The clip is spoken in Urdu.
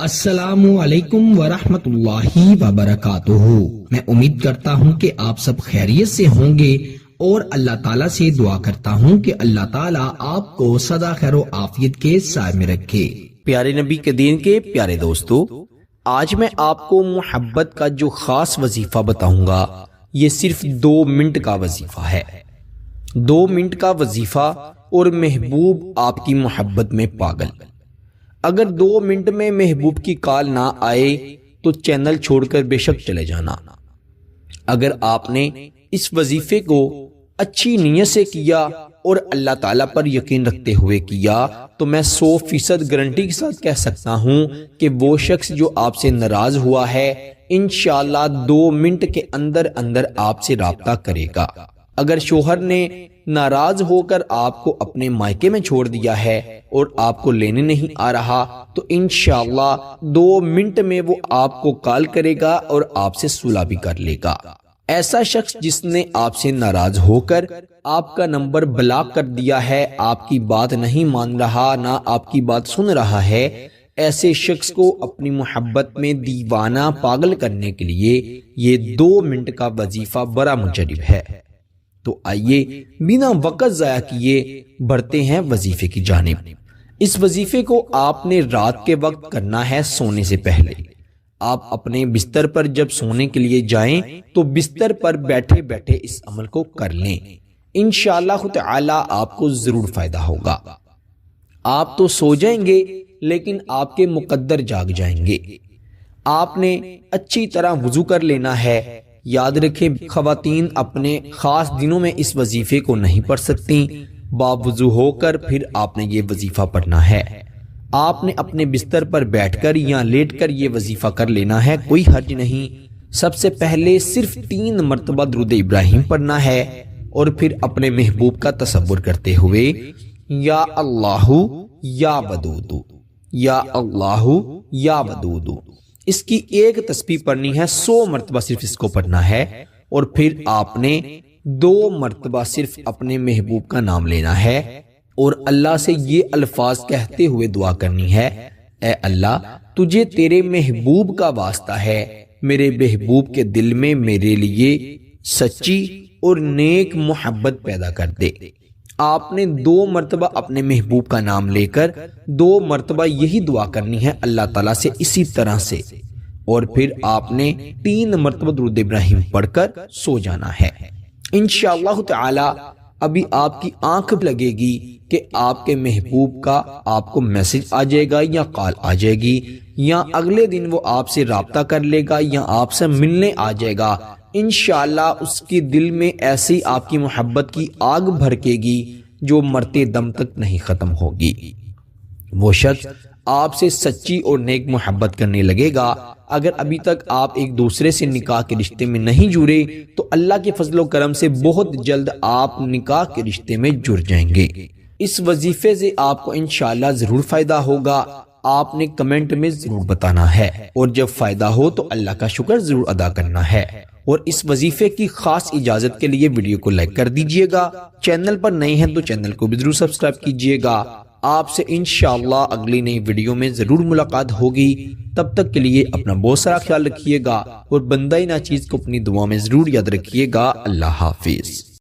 السلام علیکم ورحمۃ اللہ وبرکاتہ۔ میں امید کرتا ہوں کہ آپ سب خیریت سے ہوں گے اور اللہ تعالیٰ سے دعا کرتا ہوں کہ اللہ تعالیٰ آپ کو سدا خیر و عافیت کے سائے میں رکھے۔ پیارے نبی کے دین کے پیارے دوستو، آج میں آپ کو محبت کا جو خاص وظیفہ بتاؤں گا، یہ صرف 2 منٹ کا وظیفہ ہے۔ 2 منٹ کا وظیفہ اور محبوب آپ کی محبت میں پاگل۔ اگر 2 منٹ میں محبوب کی کال نہ آئے تو چینل چھوڑ کر بے شک چلے جانا۔ اگر آپ نے اس وظیفے کو اچھی نیت سے کیا اور اللہ تعالیٰ پر یقین رکھتے ہوئے کیا تو میں 100% گارنٹی کے ساتھ کہہ سکتا ہوں کہ وہ شخص جو آپ سے ناراض ہوا ہے انشاءاللہ 2 منٹ کے اندر اندر آپ سے رابطہ کرے گا۔ اگر شوہر نے ناراض ہو کر آپ کو اپنے مائکے میں چھوڑ دیا ہے اور آپ کو لینے نہیں آ رہا تو انشاءاللہ 2 منٹ میں وہ آپ کو کال کرے گا اور آپ سے صلح بھی کر لے گا۔ ایسا شخص جس نے آپ سے ناراض ہو کر آپ کا نمبر بلاک کر دیا ہے، آپ کی بات نہیں مان رہا، نہ آپ کی بات سن رہا ہے، ایسے شخص کو اپنی محبت میں دیوانہ پاگل کرنے کے لیے یہ 2 منٹ کا وظیفہ بڑا مجرب ہے۔ تو آئیے بنا وقت ضائع کیے بڑھتے ہیں وظیفے کی جانب۔ اس وظیفے کو آپ نے رات کے وقت کرنا ہے سونے سے پہلے۔ آپ اپنے بستر پر جب سونے کے لیے جائیں تو بستر پر بیٹھے بیٹھے اس عمل کو کر لیں، انشاءاللہ تعالی آپ کو ضرور فائدہ ہوگا۔ آپ تو سو جائیں گے لیکن آپ کے مقدر جاگ جائیں گے۔ آپ نے اچھی طرح وضو کر لینا ہے۔ یاد رکھیں خواتین اپنے خاص دنوں میں اس وظیفے کو نہیں پڑھ سکتی، باوضو ہو کر پھر آپ نے یہ وظیفہ پڑھنا ہے۔ آپ نے اپنے بستر پر بیٹھ کر یا لیٹ کر یہ وظیفہ کر لینا ہے، کوئی حرج نہیں۔ سب سے پہلے صرف 3 مرتبہ درود ابراہیم پڑھنا ہے اور پھر اپنے محبوب کا تصور کرتے ہوئے یا اللہ یا ودود، یا اللہ یا ودود، اس کی ایک تسبیح پڑھنی ہے، 100 مرتبہ صرف اس کو پڑھنا ہے، اور پھر آپ نے 2 مرتبہ صرف اپنے محبوب کا نام لینا ہے اور اللہ سے یہ الفاظ کہتے ہوئے دعا کرنی ہے، اے اللہ تجھے تیرے محبوب کا واسطہ ہے، میرے محبوب کے دل میں میرے لیے سچی اور نیک محبت پیدا کر دے۔ آپ نے 2 مرتبہ اپنے محبوب کا نام لے کر 2 مرتبہ یہی دعا کرنی ہے اللہ تعالیٰ سے اسی طرح سے، اور پھر آپ نے 3 مرتبہ درود ابراہیم پڑھ کر سو جانا ہے۔ انشاءاللہ تعالی ابھی آپ کی آنکھ لگے گی کہ آپ کے محبوب کا آپ کو میسج آ جائے گا یا کال آ جائے گی، یا اگلے دن وہ آپ سے رابطہ کر لے گا یا آپ سے ملنے آ جائے گا۔ انشاءاللہ اس کے دل میں ایسی آپ کی محبت کی آگ بھڑکے گی جو مرتے دم تک نہیں ختم ہوگی۔ وہ شخص آپ سے سچی اور نیک محبت کرنے لگے گا۔ اگر ابھی تک آپ ایک دوسرے سے نکاح کے رشتے میں نہیں جڑے تو اللہ کے فضل و کرم سے بہت جلد آپ نکاح کے رشتے میں جڑ جائیں گے۔ اس وظیفے سے آپ کو انشاءاللہ ضرور فائدہ ہوگا۔ آپ نے کمنٹ میں ضرور بتانا ہے، اور جب فائدہ ہو تو اللہ کا شکر ضرور ادا کرنا ہے۔ اور اس وظیفے کی خاص اجازت کے لیے ویڈیو کو لائک کر دیجئے گا، چینل پر نئے ہیں تو چینل کو بھی ضرور سبسکرائب کیجئے گا۔ آپ سے انشاءاللہ اگلی نئی ویڈیو میں ضرور ملاقات ہوگی۔ تب تک کے لیے اپنا بہت سارا خیال رکھیے گا اور بندہ ناچیز کو اپنی دعا میں ضرور یاد رکھیے گا۔ اللہ حافظ۔